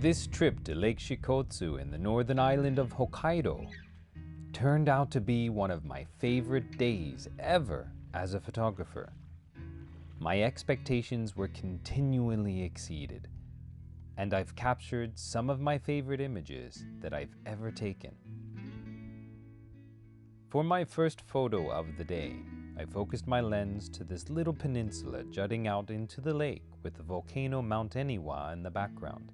This trip to Lake Shikotsu in the northern island of Hokkaido turned out to be one of my favorite days ever as a photographer. My expectations were continually exceeded, and I've captured some of my favorite images that I've ever taken. For my first photo of the day, I focused my lens to this little peninsula jutting out into the lake with the volcano Mount Eniwa in the background.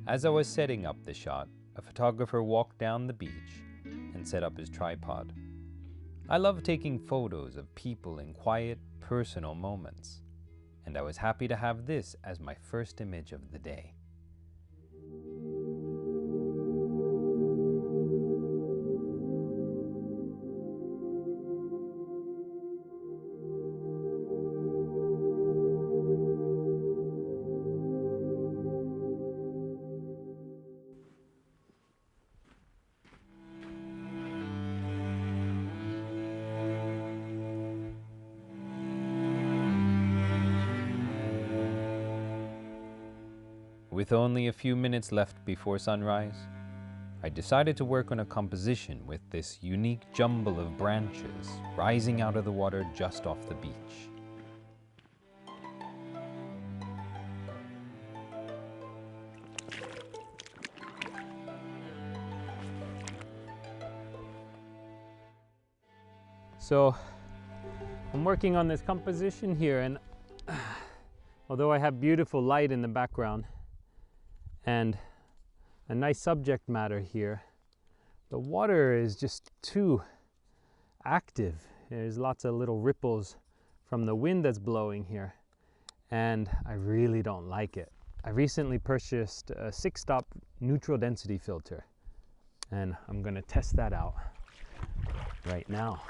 As I was setting up the shot, a photographer walked down the beach and set up his tripod. I love taking photos of people in quiet, personal moments, and I was happy to have this as my first image of the day. With only a few minutes left before sunrise, I decided to work on a composition with this unique jumble of branches rising out of the water just off the beach. So I'm working on this composition here, and although I have beautiful light in the background and a nice subject matter here, the water is just too active. There's lots of little ripples from the wind that's blowing here, and I really don't like it. I recently purchased a 6-stop neutral density filter, and I'm going to test that out right now.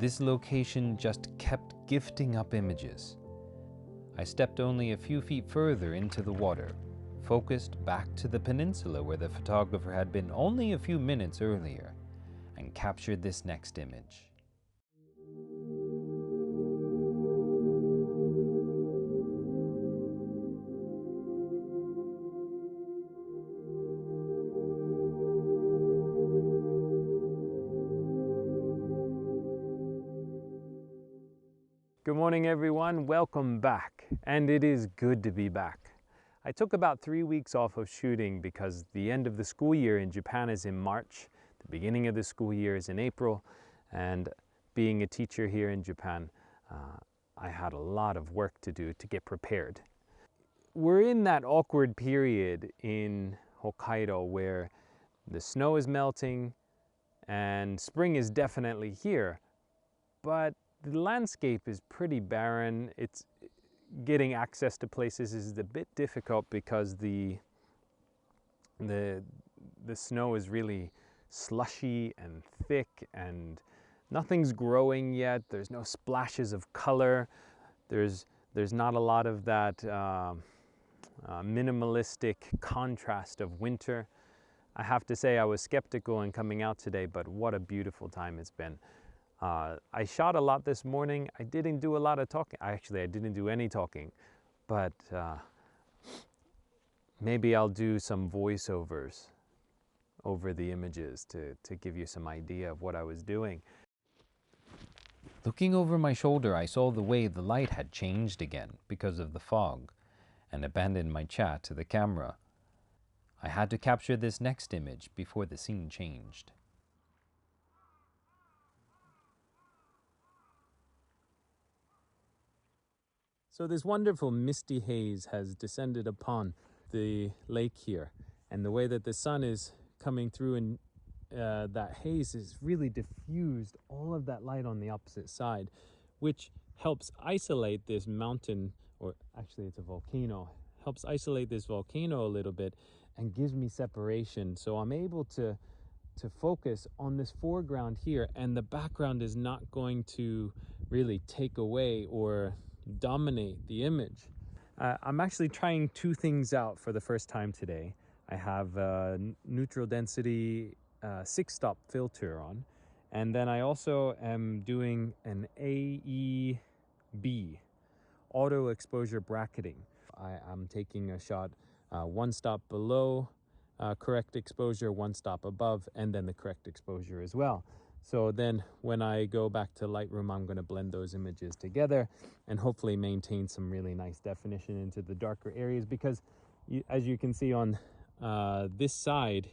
This location just kept gifting up images. I stepped only a few feet further into the water, focused back to the peninsula where the photographer had been only a few minutes earlier, and captured this next image. Good morning everyone, welcome back, and it is good to be back. I took about 3 weeks off of shooting because the end of the school year in Japan is in March, the beginning of the school year is in April, and being a teacher here in Japan, I had a lot of work to do to get prepared. We're in that awkward period in Hokkaido where the snow is melting and spring is definitely here, but the landscape is pretty barren. It's getting access to places is a bit difficult because the snow is really slushy and thick, and nothing's growing yet. There's no splashes of color. There's not a lot of that minimalistic contrast of winter. I have to say I was skeptical in coming out today, but what a beautiful time it's been. I shot a lot this morning. I didn't do a lot of talking. Actually, I didn't do any talking, but maybe I'll do some voiceovers over the images to give you some idea of what I was doing. Looking over my shoulder, I saw the way the light had changed again because of the fog, and abandoned my chat to the camera. I had to capture this next image before the scene changed. So this wonderful misty haze has descended upon the lake here, and the way that the sun is coming through and that haze is really diffused all of that light on the opposite side, which helps isolate this mountain, or actually it's a volcano, helps isolate this volcano a little bit and gives me separation. So I'm able to focus on this foreground here, and the background is not going to really take away or dominate the image. I'm actually trying two things out for the first time today. I have a neutral density 6-stop filter on, and then I also am doing an AEB, auto exposure bracketing. I'm taking a shot 1 stop below correct exposure, 1 stop above, and then the correct exposure as well. So then when I go back to Lightroom, I'm going to blend those images together and hopefully maintain some really nice definition into the darker areas, because as you can see on this side,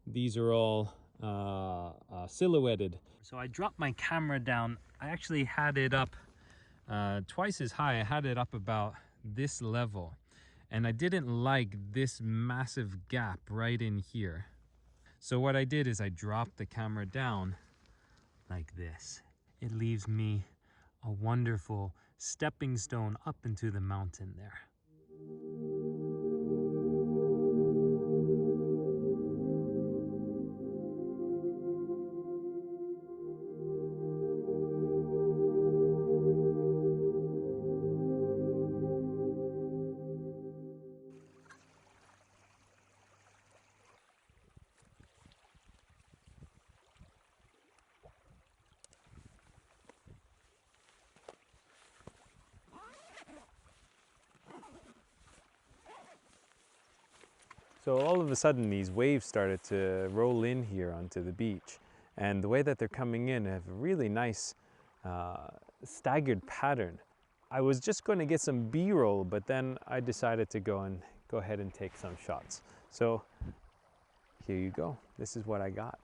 these are all silhouetted. So I dropped my camera down. I actually had it up twice as high. I had it up about this level, and I didn't like this massive gap right in here. So what I did is I dropped the camera down like this. It leaves me a wonderful stepping stone up into the mountain there. So all of a sudden these waves started to roll in here onto the beach, and the way that they're coming in have a really nice staggered pattern. I was just going to get some B-roll, but then I decided to go ahead and take some shots. So here you go. This is what I got.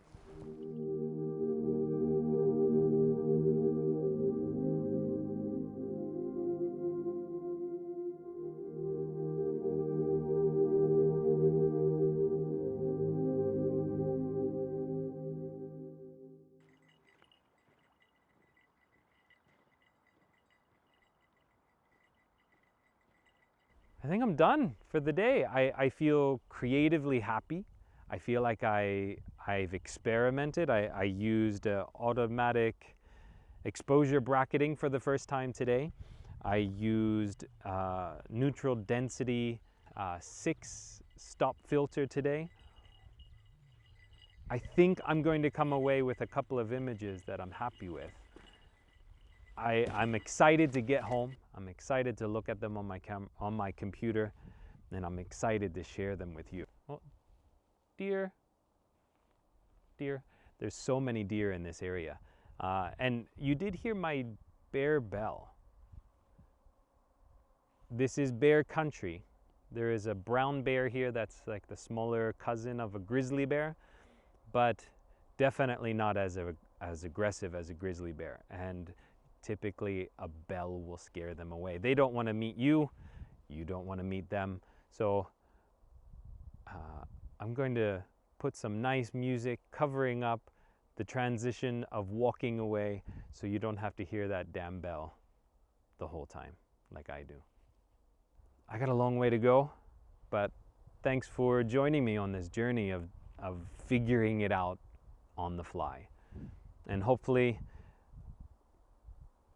I think I'm done for the day. I feel creatively happy. I feel like I've experimented. I used automatic exposure bracketing for the first time today. I used neutral density 6-stop filter today. I think I'm going to come away with a couple of images that I'm happy with. I'm excited to get home. I'm excited to look at them on my computer, and I'm excited to share them with you. Oh, deer. There's so many deer in this area. And you did hear my bear bell. This is bear country. There is a brown bear here that's like the smaller cousin of a grizzly bear, but definitely not as aggressive as a grizzly bear. And typically a bell will scare them away. They don't want to meet you. You don't want to meet them. So I'm going to put some nice music covering up the transition of walking away, so you don't have to hear that damn bell the whole time like I do. I got a long way to go, but thanks for joining me on this journey of figuring it out on the fly. And hopefully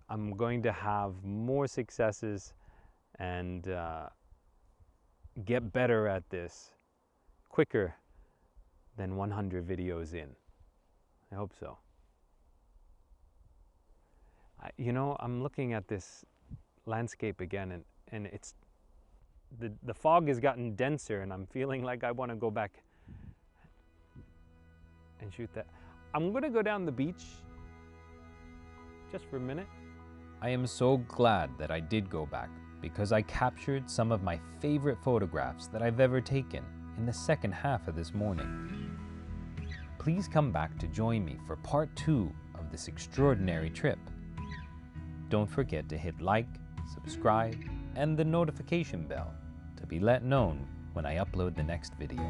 I'm going to have more successes and get better at this quicker than 100 videos in. I hope so. You know, I'm looking at this landscape again, and it's the fog has gotten denser, and I'm feeling like I want to go back and shoot that. I'm going to go down the beach just for a minute. I am so glad that I did go back, because I captured some of my favorite photographs that I've ever taken in the second half of this morning. Please come back to join me for part 2 of this extraordinary trip. Don't forget to hit like, subscribe, and the notification bell to be let known when I upload the next video.